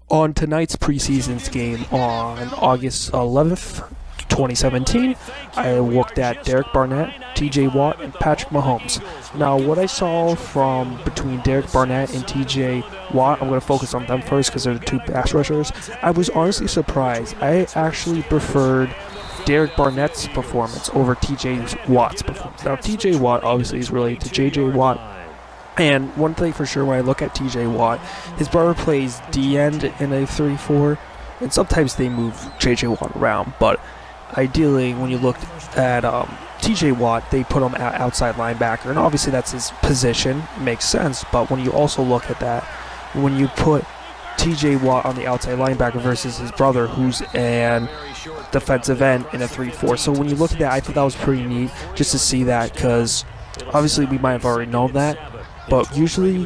On tonight's preseason game on August 11th, 2017, I looked at Derek Barnett, TJ Watt, and Patrick Mahomes. Now, what I saw from between Derek Barnett and TJ Watt, I'm going to focus on them first because they're the two pass rushers. I was honestly surprised. I actually preferred Derek Barnett's performance over TJ Watt's performance. Now, TJ Watt obviously is related to JJ Watt. And one thing for sure, when I look at TJ Watt, his brother plays D-end in a 3-4, and sometimes they move JJ Watt around. But ideally, when you look at TJ Watt, they put him at outside linebacker, and obviously that's his position. It makes sense. But when you also look at that, when you put TJ Watt on the outside linebacker versus his brother, who's an defensive end in a 3-4. So when you look at that, I thought that was pretty neat just to see that, because obviously we might have already known that. But usually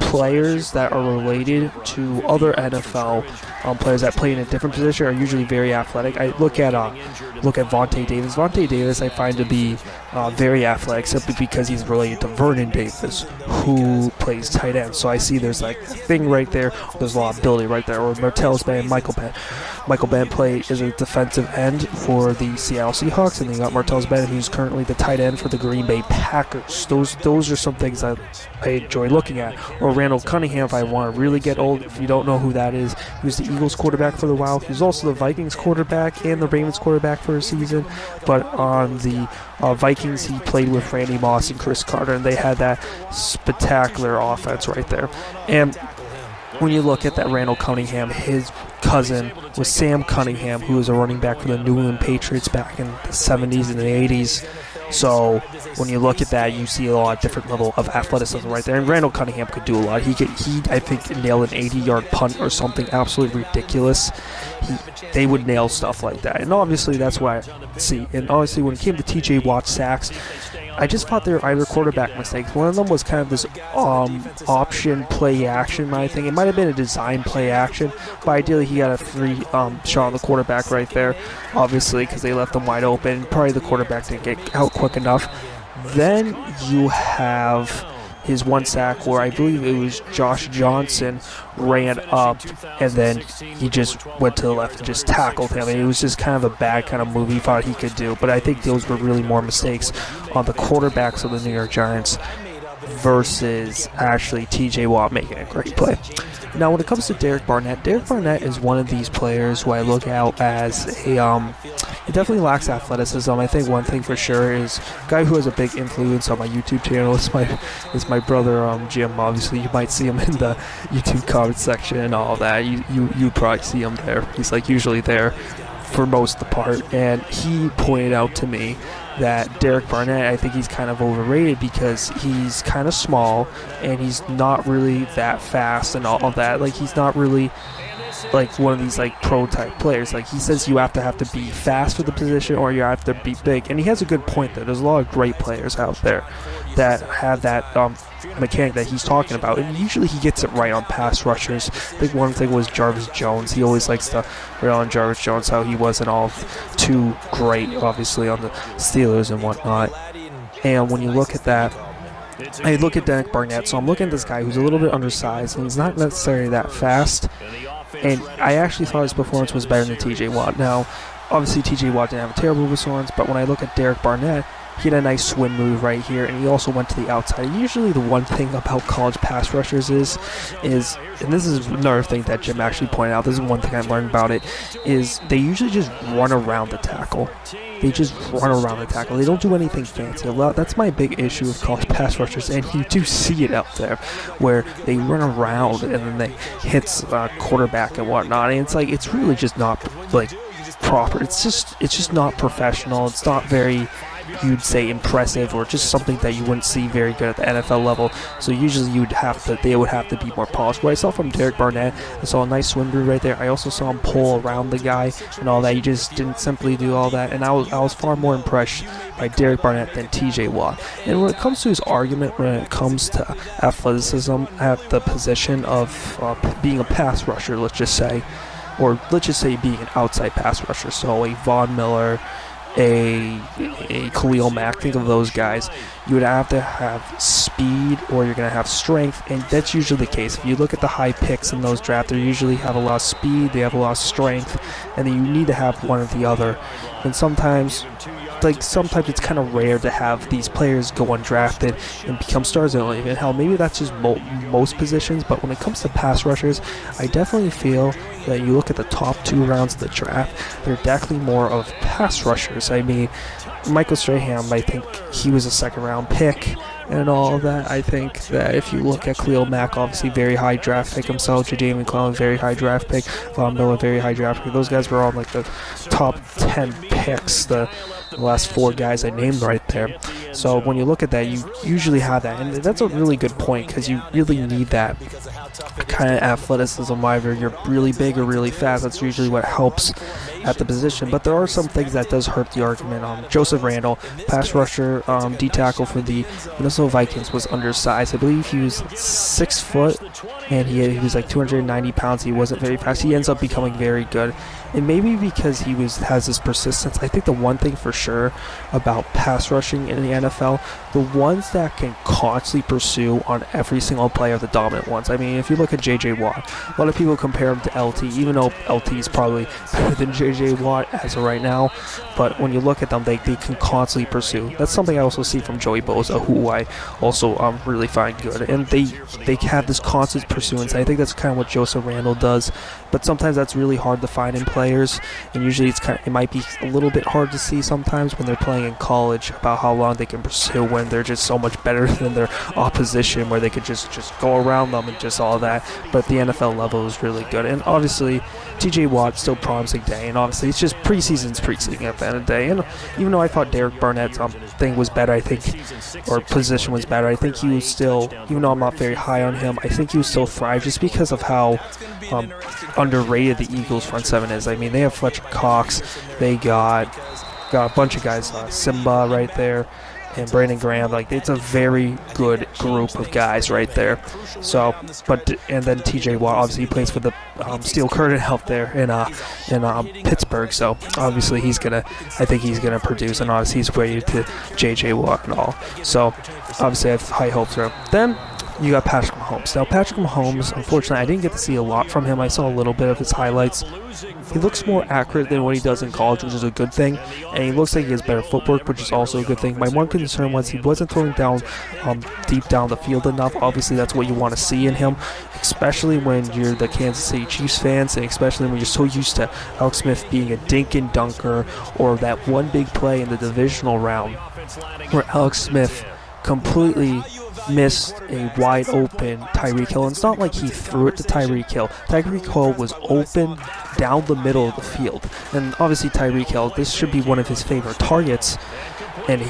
players that are related to other NFL players that play in a different position are usually very athletic. I look at Vontae Davis. Vontae Davis I find to be very athletic simply because he's related to Vernon Davis, who plays tight end. So I see there's like a thing right there. There's a lot of ability right there. Or Martellus Bennett, Michael Bennett is a defensive end for the Seattle Seahawks, and they got Martellus Bennett, who's currently the tight end for the Green Bay Packers. Those are some things that I enjoy looking at. Or Randall Cunningham, if I want to really get old. If you don't know who that is, he was the Eagles quarterback for a while. He was also the Vikings quarterback and the Ravens quarterback for a season. But on the Vikings, he played with Randy Moss and Chris Carter, and they had that spectacular offense right there. And when you look at that Randall Cunningham, his cousin was Sam Cunningham, who was a running back for the New England Patriots back in the 70s and the 80s. So when you look at that, you see a lot of different level of athleticism right there. And Randall Cunningham could do a lot. He I think nailed an 80-yard punt or something absolutely ridiculous. They would nail stuff like that. And obviously that's what I see. And obviously when it came to TJ Watt sacks, I just thought they were either quarterback mistakes. One of them was kind of this option play action, I think. It might have been a design play action, but ideally he got a free shot on the quarterback right there, obviously, because they left him wide open. Probably the quarterback didn't get out quick enough. Then you have his one sack where I believe it was Josh Johnson ran up and then he just went to the left and just tackled him. And it was just kind of a bad kind of move he thought he could do. But I think those were really more mistakes on the quarterbacks of the New York Giants versus actually TJ Watt making a great play. Now, when it comes to Derek Barnett is one of these players who I look out as it definitely lacks athleticism. I think one thing for sure is a guy who has a big influence on my YouTube channel is my brother Jim. Obviously, you might see him in the YouTube comment section and all that. You probably see him there. He's like usually there for most of the part, and he pointed out to me that Derek Barnett, I think he's kind of overrated because he's kind of small and he's not really that fast and all of that. Like, he's not really like one of these like pro type players. Like, he says you have to be fast for the position or you have to be big, and he has a good point there. There's a lot of great players out there that have that mechanic that he's talking about, and usually he gets it right on pass rushers. I think one thing was Jarvis Jones. He always likes to rail on Jarvis Jones, how he wasn't all too great obviously on the Steelers and whatnot. And when you look at that, I look at Derek Barnett, so I'm looking at this guy who's a little bit undersized and he's not necessarily that fast, and I actually thought his performance was better than TJ Watt. Now obviously TJ Watt didn't have a terrible performance, but when I look at Derek Barnett, he had a nice swim move right here, and he also went to the outside. Usually the one thing about college pass rushers is, and this is another thing that Jim actually pointed out, this is one thing I learned about it, is they usually just run around the tackle. They just run around the tackle. They don't do anything fancy. That's my big issue with college pass rushers, and you do see it out there, where they run around and then they hit quarterback and whatnot, and it's really just not like proper. It's just not professional. It's not very, you'd say, impressive, or just something that you wouldn't see very good at the NFL level. So usually they would have to be more polished. What I saw from Derek Barnett, I saw a nice swim move right there. I also saw him pull around the guy and all that. He just didn't simply do all that, and I was far more impressed by Derek Barnett than TJ Watt. And when it comes to his argument, when it comes to athleticism at the position of being a pass rusher, let's just say being an outside pass rusher, so a Von Miller, a Khalil Mack, think of those guys, you would have to have speed or you're going to have strength, and that's usually the case. If you look at the high picks in those drafts, they usually have a lot of speed, they have a lot of strength, and then you need to have one or the other. And sometimes it's kind of rare to have these players go undrafted and become stars in the league. And hell, maybe that's just most positions, but when it comes to pass rushers, I definitely feel that you look at the top 2 rounds of the draft, they're definitely more of pass rushers. I mean, Michael Strahan, I think he was a second-round pick and all of that. I think that if you look at Khalil Mack, obviously very high draft pick himself, Jadeveon Clowney, very high draft pick, Von Miller, very high draft pick. Those guys were all like the top 10 picks, the last 4 guys I named right there. So when you look at that, you usually have that, and that's a really good point because you really need that kind of athleticism, either you're really big or really fast. That's usually what helps at the position, but there are some things that does hurt the argument. Joseph Randle, pass rusher, D tackle for the Minnesota Vikings, was undersized. I believe he was 6 foot and he was like 290 pounds. He wasn't very fast. He ends up becoming very good, and maybe because he has this persistence. I think the one thing for sure about pass rushing in the NFL, the ones that can constantly pursue on every single play are the dominant ones. I mean, if you look at J.J. Watt, a lot of people compare him to LT, even though LT is probably better than J.J. Watt as of right now. But when you look at them, they can constantly pursue. That's something I also see from Joey Bosa, who I also really find good. And they have this constant pursuance. I think that's kind of what Joseph Randle does. But sometimes that's really hard to find in players, and usually it might be a little bit hard to see sometimes when they're playing in college about how long they can pursue when they're just so much better than their opposition, where they could just go around them and just all that. But the NFL level is really good, and obviously T.J. Watt still promising day, and obviously it's just preseason's preseason at the end of the day. And even though I thought Derek Barnett's thing was better, I think, or position was better, I think he was still, even though I'm not very high on him, I think he was still thrive just because of how underrated the Eagles front 7 is. I mean, they have Fletcher Cox, they got a bunch of guys, Simba right there, and Brandon Graham. Like, it's a very good group of guys right there. So, and then T.J. Watt, obviously he plays for the Steel Curtain out there in Pittsburgh. So obviously I think he's gonna produce, and obviously he's related to J.J. Watt and all. So obviously I have high hopes for him. Then you got Patrick Mahomes. Now, Patrick Mahomes, unfortunately, I didn't get to see a lot from him. I saw a little bit of his highlights. He looks more accurate than what he does in college, which is a good thing. And he looks like he has better footwork, which is also a good thing. My one concern was he wasn't throwing down deep down the field enough. Obviously, that's what you want to see in him, especially when you're the Kansas City Chiefs fans, and especially when you're so used to Alex Smith being a dink and dunker, or that one big play in the divisional round where Alex Smith completely missed a wide open Tyreek Hill. And it's not like he threw it to Tyreek Hill. Tyreek Hill was open down the middle of the field. And obviously Tyreek Hill, this should be one of his favorite targets. And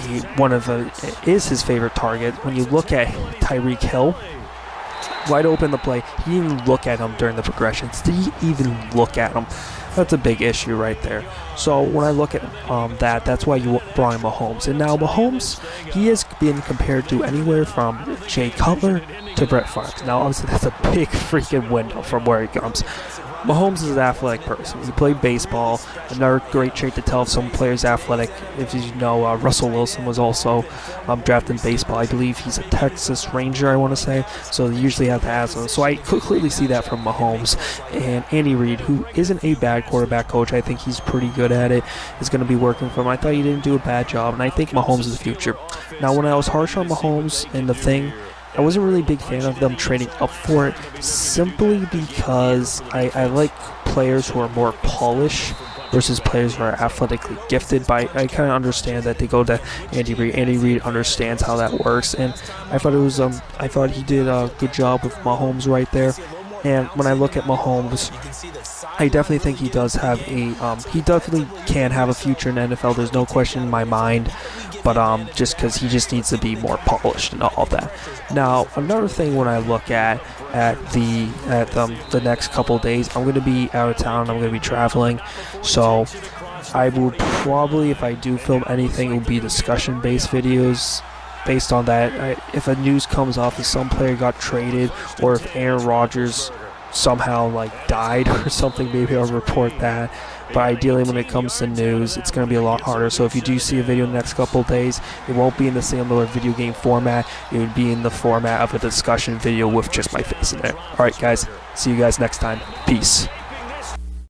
is his favorite target. When you look at Tyreek Hill, wide open the play, he didn't even look at him during the progressions. Did he even look at him? That's a big issue right there. So when I look at that's why you brought in Mahomes. And now Mahomes, he has been compared to anywhere from Jay Cutler to Brett Favre. Now obviously that's a big freaking window from where he comes. Mahomes is an athletic person. He played baseball. Another great trait to tell if some player's athletic. If you know, Russell Wilson was also drafted in baseball. I believe he's a Texas Ranger, I want to say. So they usually have to ask him. So I clearly see that from Mahomes. And Andy Reid, who isn't a bad quarterback coach, I think he's pretty good at it, is going to be working for him. I thought he didn't do a bad job, and I think Mahomes is the future. Now, when I was harsh on Mahomes and the thing, I wasn't really a big fan of them trading up for it, simply because I like players who are more polished versus players who are athletically gifted. But I kind of understand that they go to Andy Reid. Andy Reid understands how that works, and I thought he did a good job with Mahomes right there. And when I look at Mahomes, I definitely think he does have he definitely can have a future in the NFL. There's no question in my mind. But just because he just needs to be more polished and all of that. Now, another thing when I look at the next couple of days, I'm going to be out of town. I'm going to be traveling, so I will probably, if I do film anything, it will be discussion-based videos. Based on that, if a news comes off that some player got traded, or if Aaron Rodgers somehow like died or something, maybe I'll report that. But ideally, when it comes to news, it's going to be a lot harder. So if you do see a video in the next couple of days, it won't be in the similar video game format. It would be in the format of a discussion video with just my face in there. Alright guys, see you guys next time. Peace.